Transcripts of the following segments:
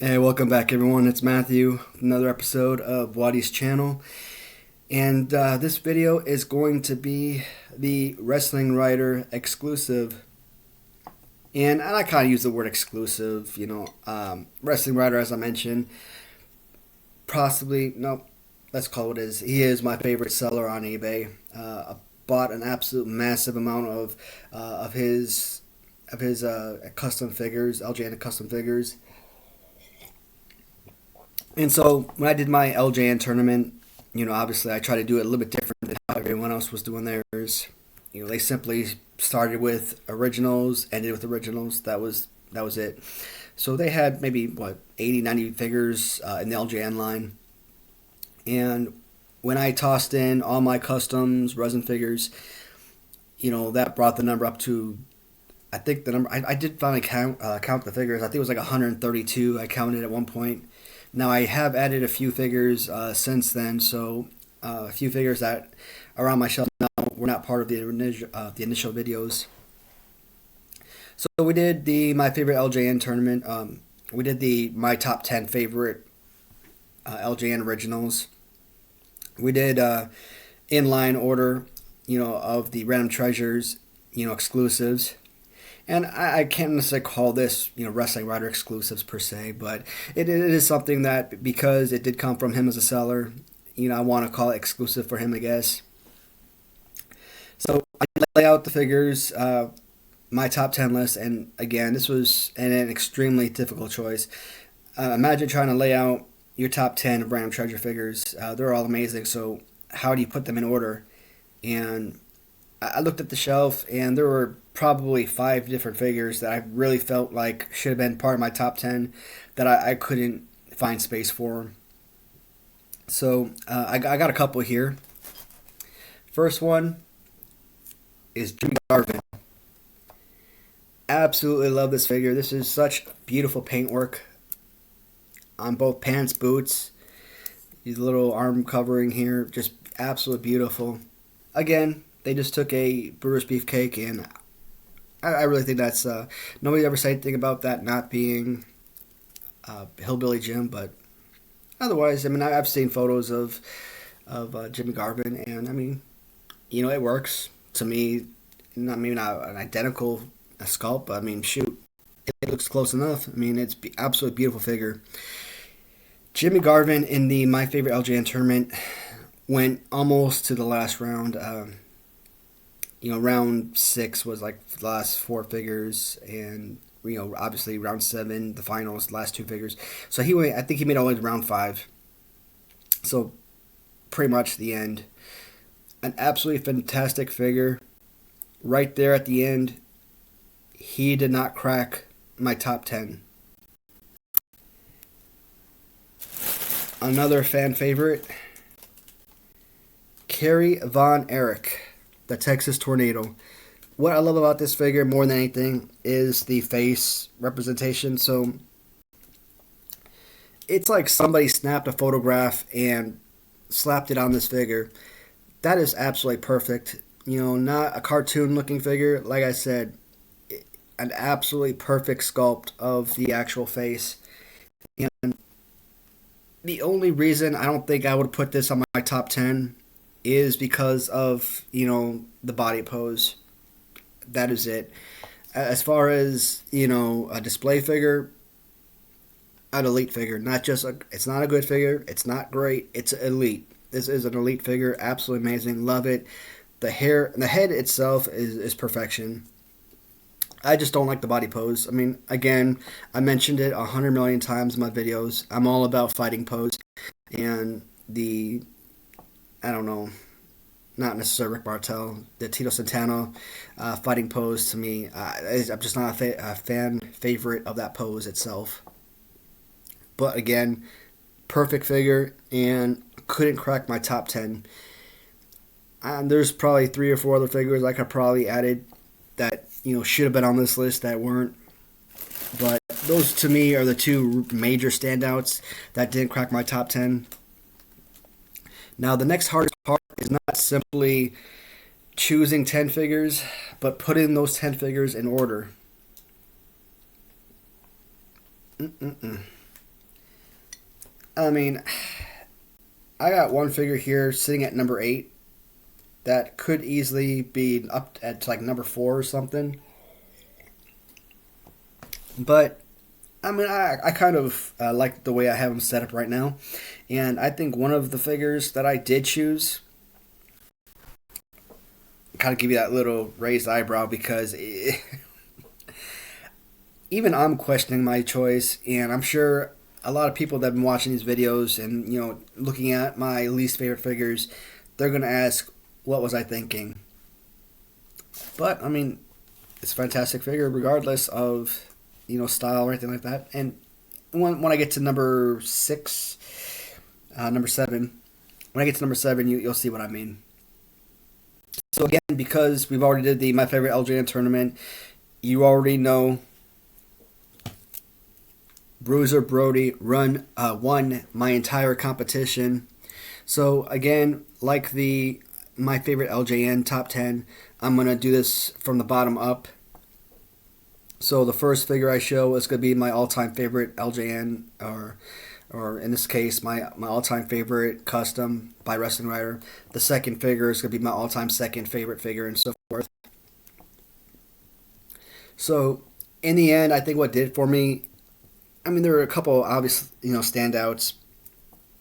Hey, welcome back, everyone. It's Matthew, another episode of Watty's channel. And this video is going to be the Wrestlingwriter exclusive. And I kind of use the word exclusive, Wrestlingwriter, as I mentioned, possibly, no, let's call it as he is my favorite seller on eBay. I bought an absolute massive amount of his custom figures, LJN custom figures. And so when I did my LJN tournament, obviously I tried to do it a little bit different than how everyone else was doing theirs. They simply started with originals, ended with originals. That was it. So they had maybe 80, 90 figures in the LJN line. And when I tossed in all my customs, resin figures, that brought the number up to, I think the number, I did finally count the figures. I think it was like 132 I counted at one point. Now I have added a few figures since then, so a few figures that are on my shelf now were not part of the initial videos. So we did the my favorite LJN tournament. We did the my top 10 favorite LJN originals. We did inline order, of the random treasures, exclusives. And I can't necessarily call this, Wrestlingwriter exclusives per se, but it is something that, because it did come from him as a seller, I want to call it exclusive for him, I guess. So I lay out the figures, my top 10 list, and again, this was an extremely difficult choice. Imagine trying to lay out your top 10 of random treasure figures. They're all amazing, so how do you put them in order? And I looked at the shelf, and there were probably 5 different figures that I really felt like should have been part of my top 10 that I couldn't find space for. So I got a couple here. First one is Jimmy Garvin. Absolutely love this figure. This is such beautiful paintwork on both pants, boots. These little arm covering here, just absolutely beautiful. Again, they just took a Brewer's Beefcake, and I really think that's nobody ever said anything about that not being Hillbilly Jim, but otherwise, I've seen photos of Jimmy Garvin, and it works to me. Maybe not an identical sculpt, but shoot, it looks close enough. It's absolutely beautiful figure. Jimmy Garvin in the My Favorite LJN tournament went almost to the last round. Round 6 was like the last 4 figures, and obviously round 7, the finals, last 2 figures. So he went. I think he made all the way to round 5. So pretty much the end. An absolutely fantastic figure. Right there at the end, he did not crack my top 10. Another fan favorite, Kerry Von Erich, the Texas Tornado. What I love about this figure more than anything is the face representation. So it's like somebody snapped a photograph and slapped it on this figure. That is absolutely perfect. Not a cartoon looking figure. Like I said, an absolutely perfect sculpt of the actual face. And the only reason I don't think I would put this on my top 10 is because of, the body pose. That is it. As far as, a display figure, an elite figure. It's not a good figure. It's not great. It's elite. This is an elite figure. Absolutely amazing. Love it. The hair, the head itself is perfection. I just don't like the body pose. Again, I mentioned it 100 million times in my videos. I'm all about fighting pose. And I don't know, not necessarily Rick Martel, the Tito Santana fighting pose to me, I'm just not a fan favorite of that pose itself. But again, perfect figure, and couldn't crack my top 10. There's probably 3 or 4 other figures I could probably added that should have been on this list that weren't. But those to me are the 2 major standouts that didn't crack my top 10. Now the next hardest part is not simply choosing 10 figures, but putting those 10 figures in order. I mean, I got one figure here sitting at number 8 that could easily be up at like number 4 or something. But I mean, I kind of like the way I have them set up right now. And I think one of the figures that I did choose, kind of give you that little raised eyebrow because even I'm questioning my choice. And I'm sure a lot of people that have been watching these videos and, looking at my least favorite figures, they're going to ask, what was I thinking? But, I mean, it's a fantastic figure regardless of style or anything like that. And when I get to number 6, number 7, when I get to number 7, you'll see what I mean. So again, because we've already did the My Favorite LJN tournament, you already know Bruiser Brody won my entire competition. So again, like the My Favorite LJN top 10, I'm going to do this from the bottom up. So the first figure I show is going to be my all-time favorite LJN, or in this case, my all-time favorite custom by Wrestlingwriter. The second figure is going to be my all-time second favorite figure, and so forth. So in the end, I think what did it for me, I mean, there were a couple obvious, standouts.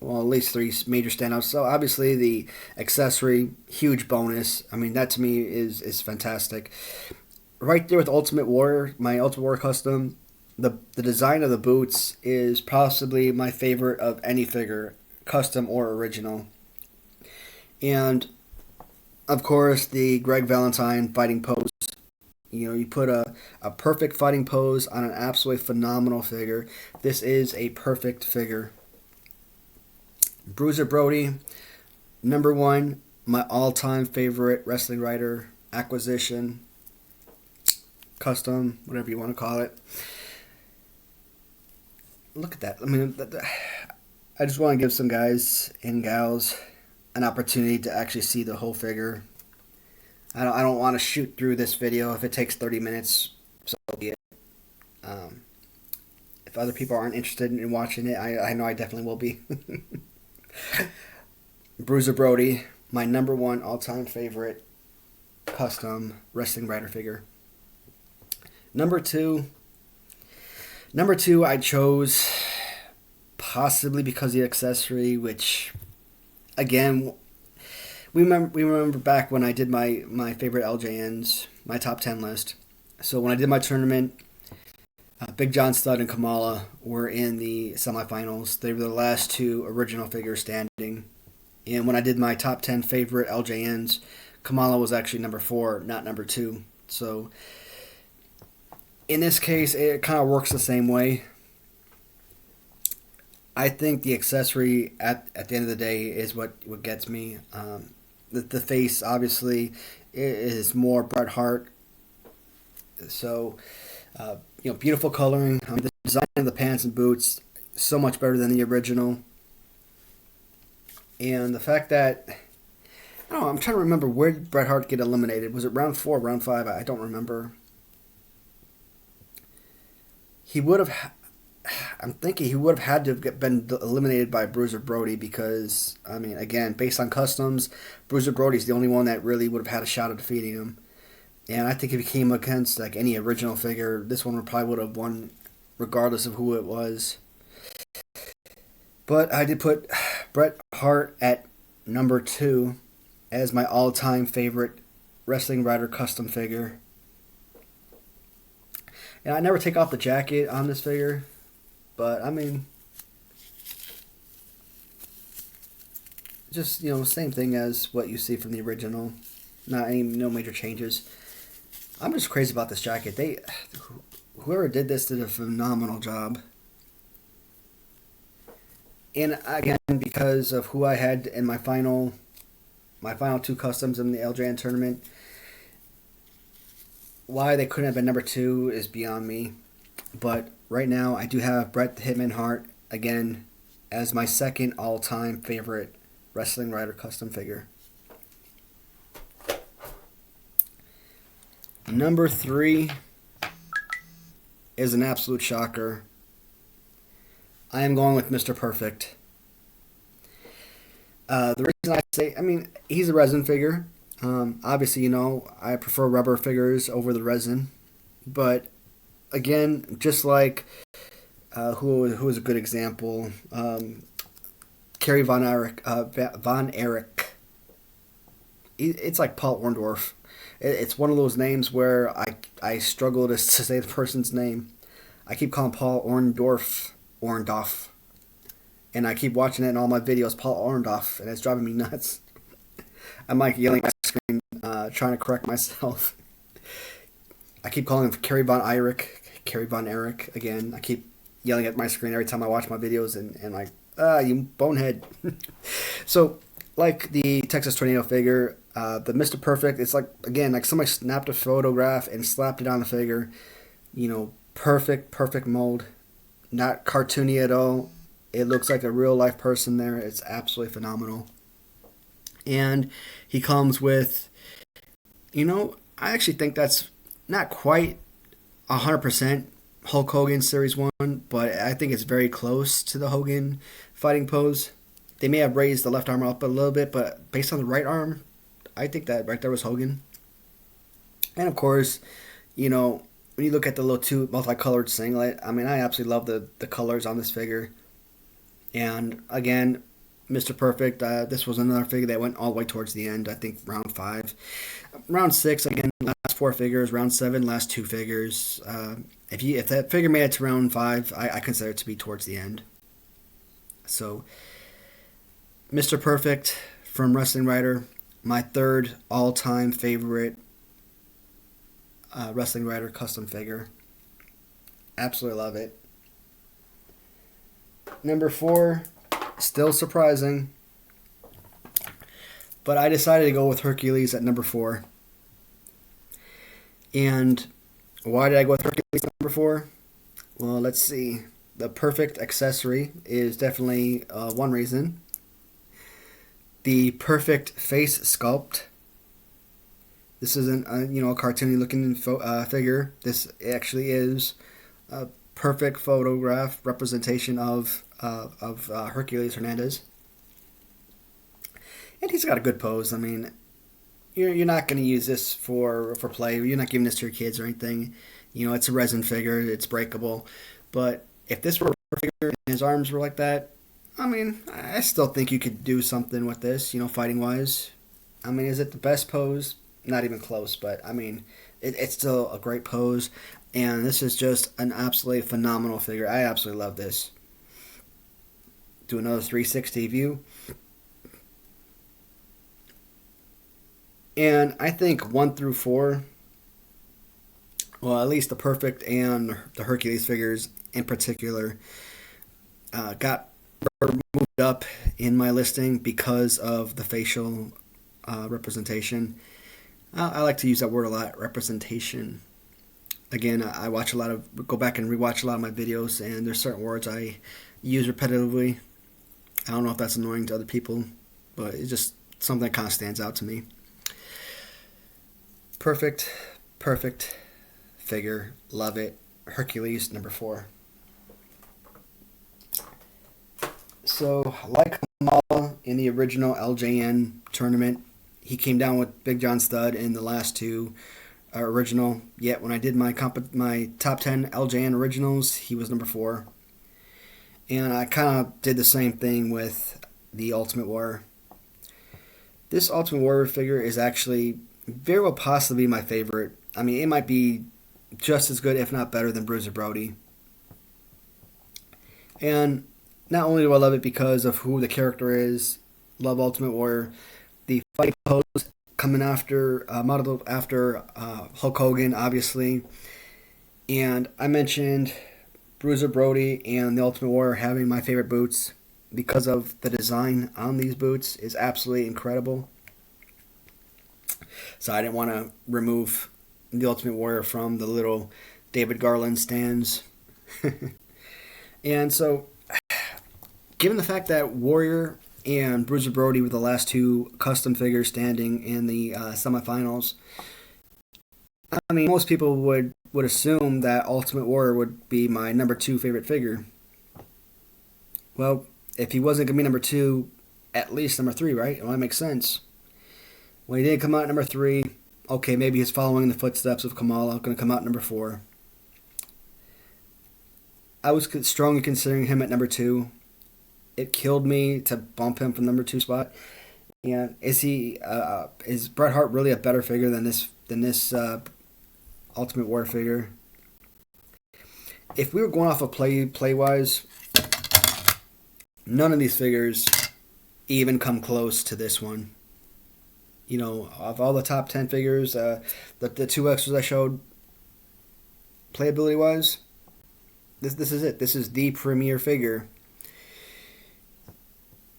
Well, at least 3 major standouts. So obviously the accessory, huge bonus. I mean, that to me is fantastic. Right there with Ultimate Warrior, my Ultimate Warrior custom, the design of the boots is possibly my favorite of any figure, custom or original. And of course, the Greg Valentine fighting pose. You put a perfect fighting pose on an absolutely phenomenal figure. This is a perfect figure. Bruiser Brody, number 1, my all-time favorite Wrestlingwriter acquisition, custom, whatever you want to call it. Look at that. I mean, I just want to give some guys and gals an opportunity to actually see the whole figure. I don't want to shoot through this video. If it takes 30 minutes, so be it. If other people aren't interested in watching it, I know I definitely will be. Bruiser Brody, my number 1 all-time favorite custom Wrestlingwriter figure. Number two, I chose possibly because of the accessory, which, again, we remember back when I did my favorite LJNs, my top 10 list. So when I did my tournament, Big John Studd and Kamala were in the semifinals. They were the last 2 original figures standing. And when I did my top 10 favorite LJNs, Kamala was actually number 4, not number 2. So in this case, it kind of works the same way. I think the accessory at the end of the day is what gets me. The face, obviously, is more Bret Hart. So, beautiful coloring. The design of the pants and boots, so much better than the original. And the fact that, I don't know, I'm trying to remember, where did Bret Hart get eliminated? Was it round 4, round 5? I don't remember. I'm thinking he would have had to have been eliminated by Bruiser Brody because, I mean, again, based on customs, Bruiser Brody's the only one that really would have had a shot at defeating him. And I think if he came against like any original figure, this one probably would have won regardless of who it was. But I did put Bret Hart at number 2 as my all-time favorite Wrestlingwriter custom figure. And I never take off the jacket on this figure, but I mean, just, same thing as what you see from the original. No major changes. I'm just crazy about this jacket. Whoever did this did a phenomenal job. And again, because of who I had in my final 2 customs in the LJN tournament, why they couldn't have been number 2 is beyond me. But right now, I do have Bret the Hitman Hart, again, as my second all-time favorite Wrestlingwriter custom figure. Number 3 is an absolute shocker. I am going with Mr. Perfect. The reason I say, I mean, he's a resin figure. Obviously, I prefer rubber figures over the resin. But again, just like who is a good example, Kerry Von Erich. It's like Paul Orndorff. It's one of those names where I struggle to say the person's name. I keep calling Paul Orndorff, and I keep watching it in all my videos, Paul Orndorff, and it's driving me nuts. I'm like yelling at the screen, trying to correct myself. I keep calling him Kerry Von Erich again. I keep yelling at my screen every time I watch my videos, and like, you bonehead. So, like the Texas Tornado figure, the Mr. Perfect, it's like, again, like somebody snapped a photograph and slapped it on the figure. Perfect mold. Not cartoony at all. It looks like a real life person there. It's absolutely phenomenal. And he comes with, I actually think that's not quite 100% Hulk Hogan Series 1, but I think it's very close to the Hogan fighting pose. They may have raised the left arm up a little bit, but based on the right arm, I think that right there was Hogan. And of course, when you look at the little two multicolored singlet, I mean, I absolutely love the colors on this figure. And again, Mr. Perfect, this was another figure that went all the way towards the end, I think round 5. Round 6, again, last 4 figures. Round 7, last 2 figures. If that figure made it to round 5, I consider it to be towards the end. So, Mr. Perfect from Wrestlingwriter, my third all-time favorite Wrestlingwriter custom figure. Absolutely love it. Number 4, still surprising, but I decided to go with Hercules at number 4. And why did I go with Hercules at number 4? Well, let's see. The perfect accessory is definitely one reason. The perfect face sculpt. This isn't a cartoony looking figure. This actually is a perfect photograph representation of Hercules Hernandez. And he's got a good pose. I mean, you're not going to use this for play. You're not giving this to your kids or anything. It's a resin figure. It's breakable. But if this were a figure and his arms were like that, I mean, I still think you could do something with this, fighting wise. I mean, is it the best pose? Not even close, but I mean, it's still a great pose. And this is just an absolutely phenomenal figure. I absolutely love this. Do another 360 view. And I think 1 through 4, well, at least the Perfect and the Hercules figures in particular, got moved up in my listing because of the facial representation. I like to use that word a lot, representation. Again, I go back and rewatch a lot of my videos, and there's certain words I use repetitively. I don't know if that's annoying to other people, but it's just something that kind of stands out to me. Perfect figure. Love it. Hercules, number 4. So, like Kamala in the original LJN tournament, he came down with Big John Studd in the last 2 original. Yet when I did my top 10 LJN originals, he was number 4. And I kind of did the same thing with the Ultimate Warrior. This Ultimate Warrior figure is actually very well possibly my favorite. I mean, it might be just as good, if not better, than Bruiser Brody. And not only do I love it because of who the character is, love Ultimate Warrior, the fighting pose coming modeled after Hulk Hogan, obviously. And I mentioned Bruiser Brody and the Ultimate Warrior having my favorite boots because of the design on these boots is absolutely incredible. So I didn't want to remove the Ultimate Warrior from the little David Garland stands. And so, given the fact that Warrior and Bruiser Brody were the last 2 custom figures standing in the semifinals, I mean, most people would assume that Ultimate Warrior would be my number 2 favorite figure. Well, if he wasn't going to be number 2, at least number 3, right? Well, that makes sense. When he didn't come out at number 3, okay, maybe he's following the footsteps of Kamala, going to come out at number 4. I was strongly considering him at number 2. It killed me to bump him from number 2 spot. And is Bret Hart really a better figure than this Ultimate Warrior figure? If we were going off of play wise, none of these figures even come close to this one. You know, of all the top 10 figures, the 2 extras I showed, playability wise, this is it. This is the premier figure.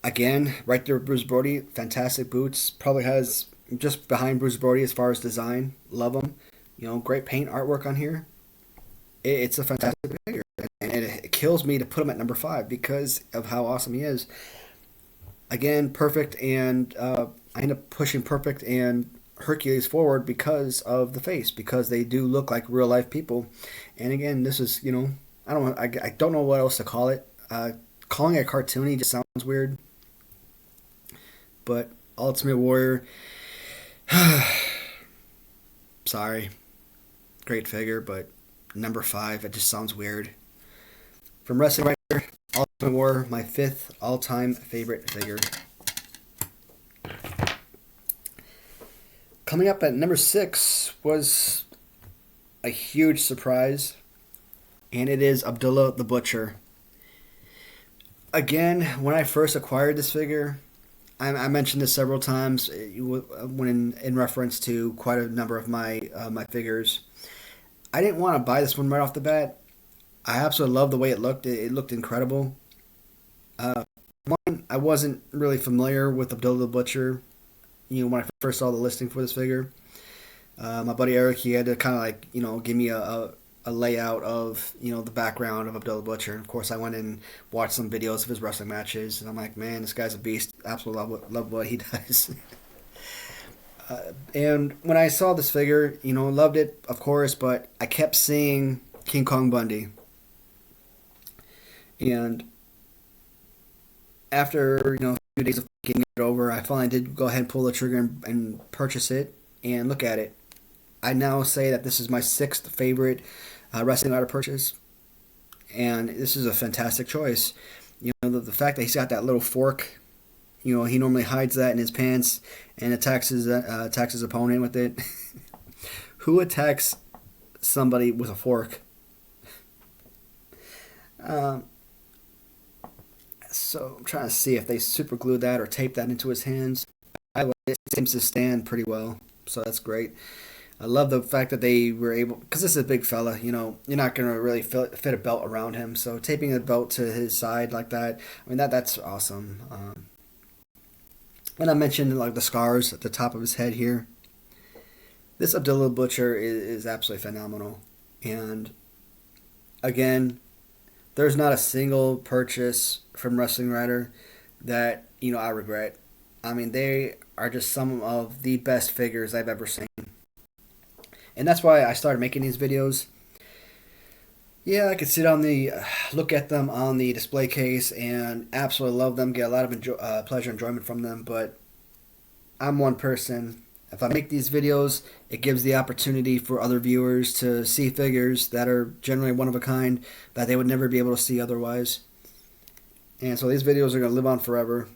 Again, right there with Bruiser Brody, fantastic boots. Probably has just behind Bruiser Brody as far as design. Love them. You know, great paint artwork on here. It's a fantastic figure. And it kills me to put him at number 5 because of how awesome he is. Again, Perfect, and I end up pushing Perfect and Hercules forward because of the face, because they do look like real life people. And again, this is, you know, I don't know what else to call it. Calling it cartoony just sounds weird. But Ultimate Warrior, sorry, great figure, but number 5, it just sounds weird. From Wrestlingwriter, Ultimate Warrior, my 5th all-time favorite figure. Coming up at number 6 was a huge surprise, and it is Abdul The Butcher. Again, when I first acquired this figure, I mentioned this several times when in reference to quite a number of my figures. I didn't want to buy this one right off the bat. I absolutely love the way it looked. It looked incredible. One, I wasn't really familiar with Abdul The Butcher. You know, when I first saw the listing for this figure, my buddy Eric, he had to kind of like, you know, give me a layout of, you know, the background of Abdul The Butcher. And of course, I went and watched some videos of his wrestling matches, and I'm like, man, this guy's a beast. Absolutely love what he does. And when I saw this figure, you know, loved it, of course, but I kept seeing King Kong Bundy. And after, you know, a few days of thinking it over, I finally did go ahead and pull the trigger and purchase it and look at it. I now say that this is my 6th favorite Wrestlingwriter purchase, and this is a fantastic choice. You know, the fact that he's got that little fork, you know, he normally hides that in his pants and attacks his opponent with it. Who attacks somebody with a fork? So I'm trying to see if they super glued that or taped that into his hands. It seems to stand pretty well, so that's great. I love the fact that they were able, because this is a big fella, you know, you're not going to really fit a belt around him. So taping a belt to his side like that, I mean, that's awesome. And I mentioned like the scars at the top of his head here. This Abdul The Butcher is absolutely phenomenal. And again, there's not a single purchase from Wrestlingwriter that, you know, I regret. I mean, they are just some of the best figures I've ever seen. And that's why I started making these videos. Yeah, I could sit on look at them on the display case and absolutely love them, get a lot of pleasure and enjoyment from them, but I'm one person. If I make these videos, it gives the opportunity for other viewers to see figures that are generally one of a kind that they would never be able to see otherwise. And so these videos are going to live on forever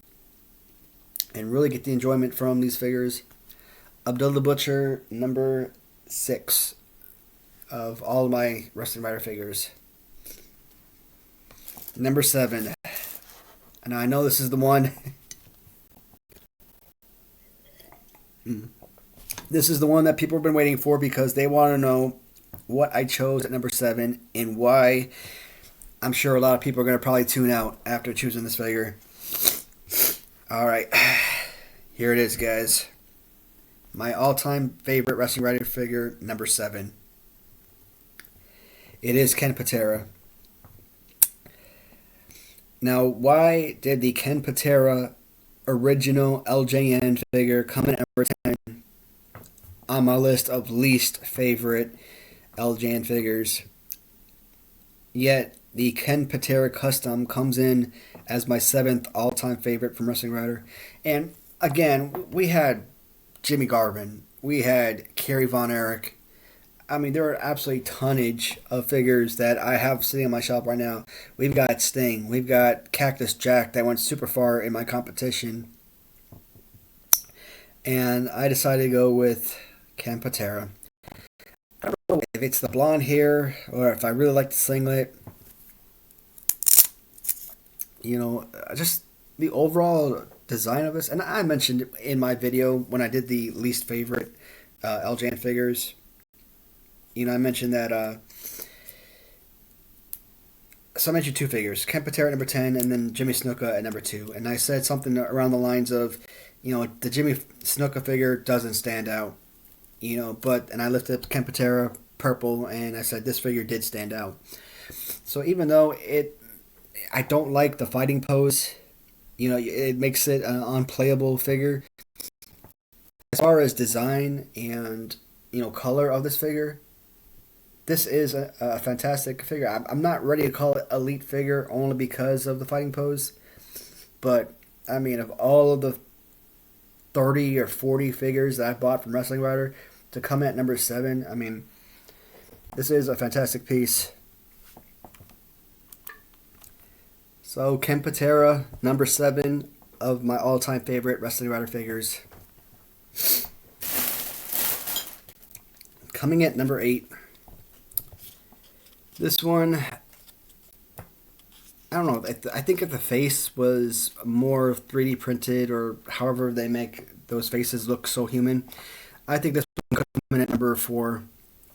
and really get the enjoyment from these figures. Abdul The Butcher, number 6 of all of my Wrestlingwriter figures. Number 7. And I know this is the one. This is the one that people have been waiting for because they want to know what I chose at number 7 and why. I'm sure a lot of people are going to probably tune out after choosing this figure. Alright. Here it is, guys. My all-time favorite Wrestlingwriter figure, number 7. It is Ken Patera. Now, why did the Ken Patera original LJN figure come in at number 10 on my list of least favorite LJN figures? Yet, the Ken Patera custom comes in as my 7th all-time favorite from Wrestlingwriter. And again, we had Jimmy Garvin, we had Kerry Von Erich. I mean, there are absolutely tonnage of figures that I have sitting on my shelf right now. We've got Sting, we've got Cactus Jack that went super far in my competition. And I decided to go with Ken Patera. I don't know if it's the blonde hair or if I really like the singlet. Just the overall design of this. And I mentioned in my video when I did the least favorite LJN figures. I mentioned that. So I mentioned 2 figures: Ken Patera at number 10, and then Jimmy Snuka at number 2. And I said something around the lines of, the Jimmy Snuka figure doesn't stand out. And I lifted up Ken Patera purple, and I said this figure did stand out. So even though I don't like the fighting pose, it makes it an unplayable figure. As far as design and color of this figure, this is a fantastic figure. I'm not ready to call it elite figure only because of the fighting pose, but I mean, of all of the 30 or 40 figures that I've bought from Wrestlingwriter, to come at number 7, I mean, this is a fantastic piece. So Ken Patera, number 7 of my all-time favorite Wrestlingwriter figures. Coming at number 8. This one, I don't know. I think if the face was more 3D printed, or however they make those faces look so human, I think this one could come in at number 4.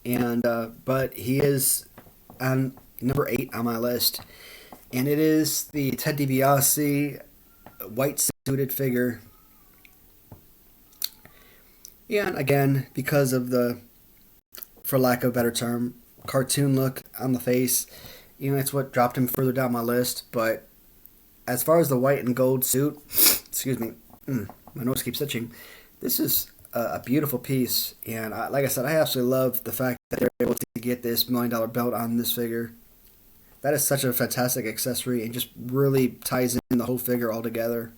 And but he is on number 8 on my list, and it is the Ted DiBiase white suited figure. Yeah, and again, because of the, for lack of a better term, cartoon look on the face, it's what dropped him further down my list. But as far as the white and gold suit, excuse me, my nose keeps itching. This is a beautiful piece, and like I said, I absolutely love the fact that they're able to get this $1 million belt on this figure. That is such a fantastic accessory, and just really ties in the whole figure all together.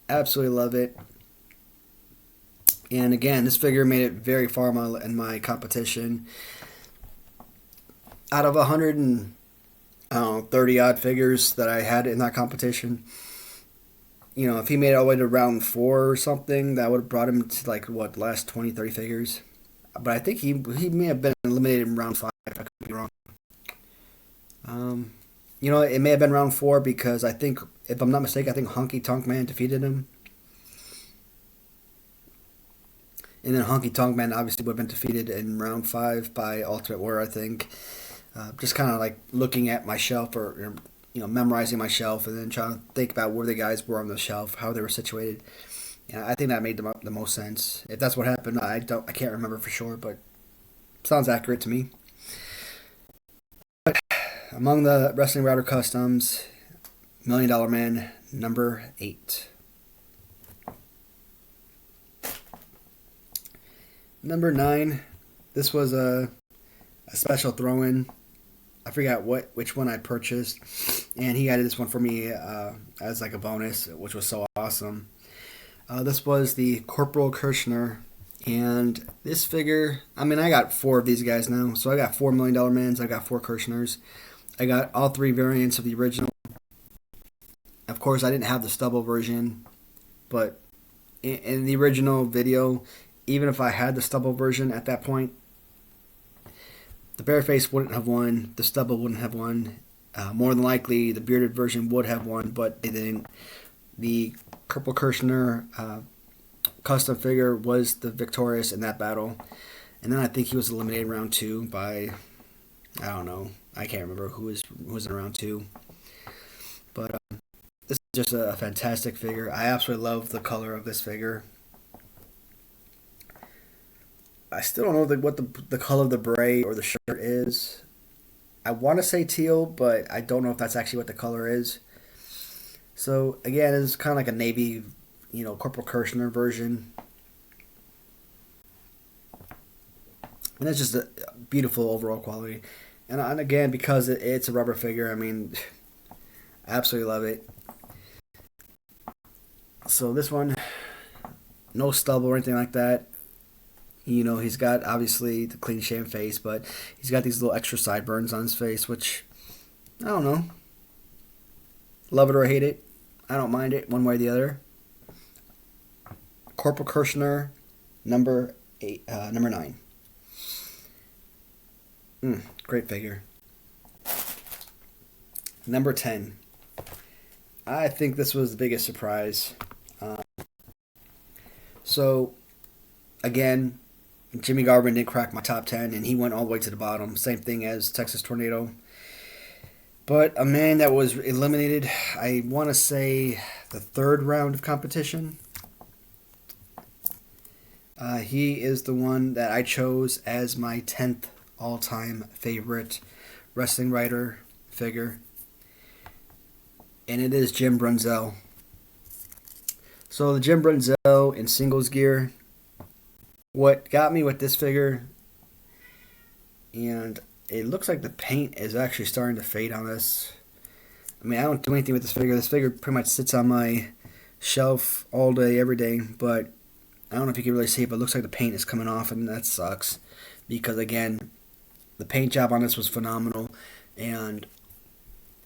Absolutely love it. And again, this figure made it very far in my competition. Out of 130 odd figures that I had in that competition, if he made it all the way to round 4 or something, that would have brought him to the last 20, 30 figures. But I think he may have been eliminated in round 5, if I could be wrong. It may have been round 4 because I think, if I'm not mistaken, I think Honky Tonk Man defeated him. And then Honky Tonk Man obviously would have been defeated in round 5 by Ultimate Warrior, I think. Just kind of looking at my shelf, or memorizing my shelf, and then trying to think about where the guys were on the shelf, how they were situated. And I think that made the most sense. If that's what happened, I can't remember for sure, but sounds accurate to me. But among the Wrestlingwriter customs, $1 Million Man, number 8. Number 9, this was a special throw-in. I forgot which one I purchased, and he added this one for me as a bonus, which was so awesome. This was the Corporal Kroschner, and this figure, I mean, I got 4 of these guys now, so I got 4 $1 Million Mans, I got 4 Kroschners. I got all 3 variants of the original. Of course, I didn't have the stubble version, but in the original video, even if I had the stubble version at that point, the bare face wouldn't have won, the stubble wouldn't have won. More than likely, the bearded version would have won, but they didn't. The Corporal Kroschner custom figure was the victorious in that battle. And then I think he was eliminated in round 2 by, I don't know, I can't remember who was in round 2. But this is just a fantastic figure. I absolutely love the color of this figure. I still don't know what the color of the beret or the shirt is. I want to say teal, but I don't know if that's actually what the color is. So, again, it's kind of like a navy, Corporal Kroschner version. And it's just a beautiful overall quality. And again, because it's a rubber figure, I mean, I absolutely love it. So this one, no stubble or anything like that. He's got obviously the clean shaven face, but he's got these little extra sideburns on his face, which I don't know. Love it or hate it. I don't mind it one way or the other. Corporal Kroschner, number 8, number 9. Great figure. Number 10. I think this was the biggest surprise. So, again, Jimmy Garvin didn't crack my top 10, and he went all the way to the bottom. Same thing as Texas Tornado. But a man that was eliminated, I want to say the 3rd round of competition. He is the one that I chose as my 10th all-time favorite Wrestlingwriter figure. And it is Jim Brunson. So the Jim Brunson in singles gear. What got me with this figure, and it looks like the paint is actually starting to fade on this. I mean, I don't do anything with this figure. This figure pretty much sits on my shelf all day, every day, but I don't know if you can really see it, but it looks like the paint is coming off, and that sucks. Because, again, the paint job on this was phenomenal, and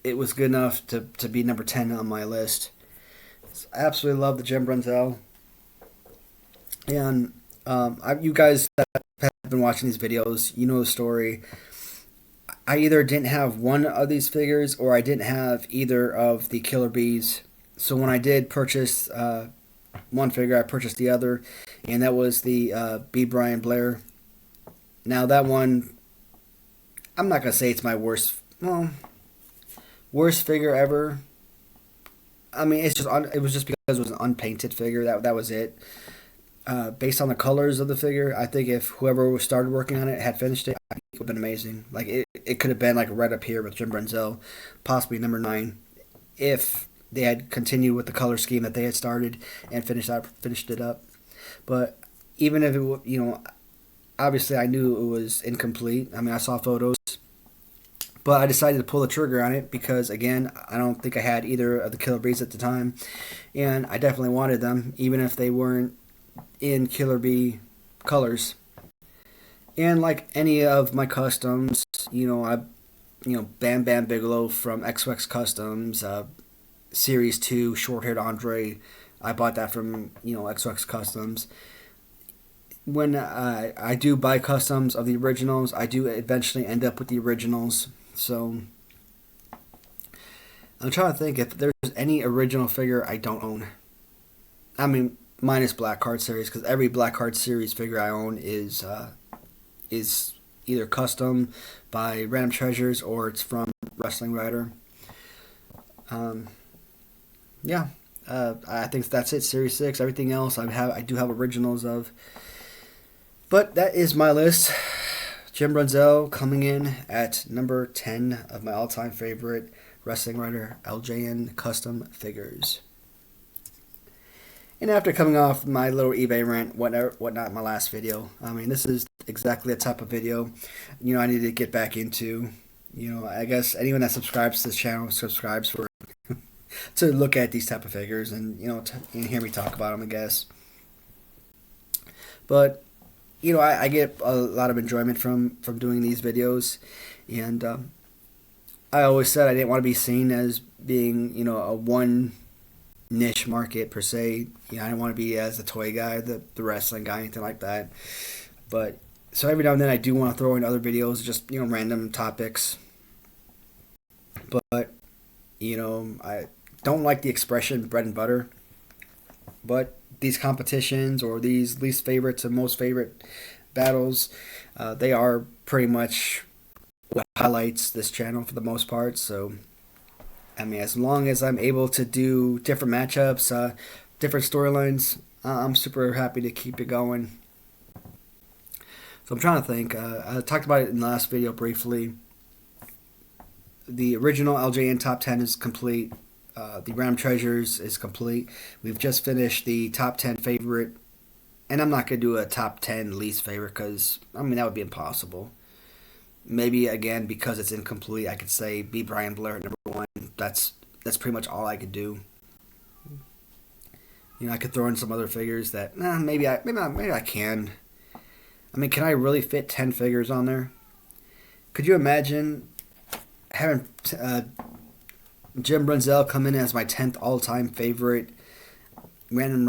it was good enough to be number 10 on my list. So I absolutely love the Jim Brunson. And you guys that have been watching these videos, you know the story. I either didn't have one of these figures, or I didn't have either of the Killer Bees. So when I did purchase one figure, I purchased the other, and that was the B. Brian Blair. Now that one, I'm not gonna say it's my worst figure ever. I mean, it was just because it was an unpainted figure. That was it. Based on the colors of the figure, I think if whoever started working on it had finished it, I think it would have been amazing. Like it could have been like right up here with Jim Brunson, possibly number 9, if they had continued with the color scheme that they had started and finished it up. But even if it, obviously I knew it was incomplete. I mean, I saw photos, but I decided to pull the trigger on it because, again, I don't think I had either of the Killer Bees at the time, and I definitely wanted them, even if they weren't in Killer Bee colors. And like any of my customs, Bam Bam Bigelow from XX Customs, Series 2, short-haired Andre, I bought that from, XX Customs. When I do buy customs of the originals, I do eventually end up with the originals. So I'm trying to think if there's any original figure I don't own. I mean, minus Black Card Series, because every Black Card Series figure I own is either custom by Random Treasures or it's from Wrestlingwriter. I think that's it. Series 6. Everything else I do have originals of. But that is my list. Jim Brunson coming in at number 10 of my all-time favorite Wrestlingwriter LJN custom figures. And after coming off my little eBay rant, whatnot, my last video, I mean, this is exactly the type of video, I need to get back into. I guess anyone that subscribes to this channel subscribes for to look at these type of figures and, and hear me talk about them, I guess. But, I get a lot of enjoyment from doing these videos. And I always said I didn't want to be seen as being, a one niche market per se. I didn't want to be as the toy guy, the wrestling guy, anything like that. But so every now and then I do want to throw in other videos, just random topics. But I don't like the expression bread and butter. But these competitions or these least favorite to most favorite battles, they are pretty much what highlights this channel for the most part. So I mean, as long as I'm able to do different matchups, different storylines, I'm super happy to keep it going. So I'm trying to think. I talked about it in the last video briefly. The original LJN top 10 is complete. The Random Treasures is complete. We've just finished the top 10 favorite. And I'm not going to do a top 10 least favorite because, I mean, that would be impossible. maybe again because it's incomplete, I could say B. Brian Blair at number one. That's pretty much all I could do. I could throw in some other figures that maybe I can. I mean, can I really fit 10 figures on there? Could you imagine having Jim Brunson come in as my 10th all-time favorite random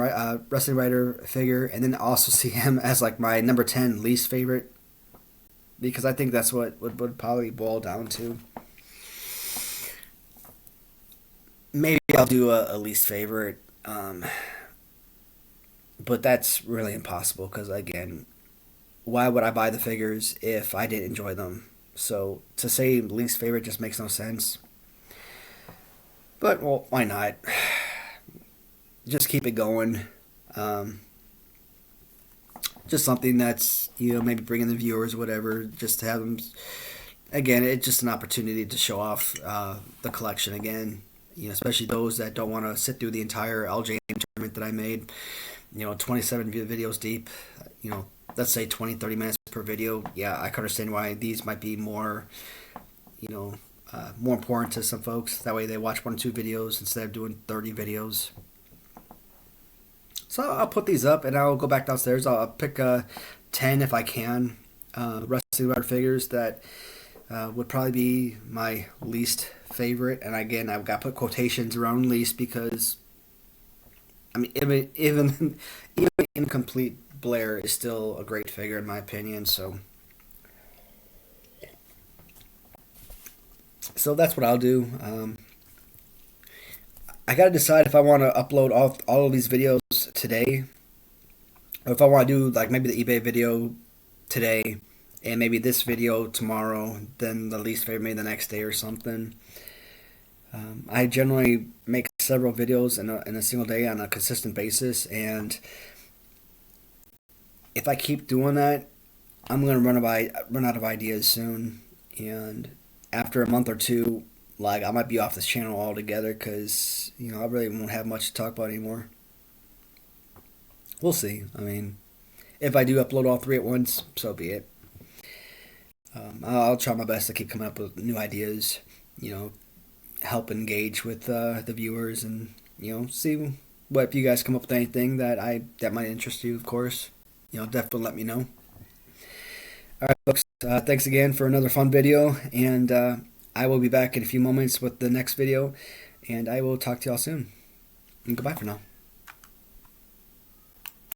wrestling writer figure, and then also see him as like my number 10 least favorite? Because I think that's what would probably boil down to. Maybe I'll do a least favorite, but that's really impossible because, again, why would I buy the figures if I didn't enjoy them? So to say least favorite just makes no sense. But, well, why not? Just keep it going. Just something that's, maybe bringing the viewers, whatever, just to have them. Again, it's just an opportunity to show off the collection again. Especially those that don't want to sit through the entire LJN tournament that I made. 27 videos deep. Let's say 20, 30 minutes per video. Yeah, I can understand why these might be more, more important to some folks. That way they watch 1 or 2 videos instead of doing 30 videos. So I'll put these up and I'll go back downstairs. I'll pick 10 if I can. Wrestling Writer figures that would probably be my least favorite. And again, I've got to put quotations around least because, I mean, even incomplete Blair is still a great figure in my opinion. So that's what I'll do. I got to decide if I want to upload all of these videos today, or if I want to do like maybe the eBay video today and maybe this video tomorrow, then the least favorite maybe the next day or something. I generally make several videos in a single day on a consistent basis, and if I keep doing that, I'm going to run out of ideas soon, and after a month or two, like, I might be off this channel altogether because, I really won't have much to talk about anymore. We'll see. I mean, if I do upload all 3 at once, so be it. I'll try my best to keep coming up with new ideas, help engage with the viewers and, see what if you guys come up with anything that might interest you, of course. Definitely let me know. All right, folks. Thanks again for another fun video, and I will be back in a few moments with the next video, and I will talk to y'all soon. And goodbye for now.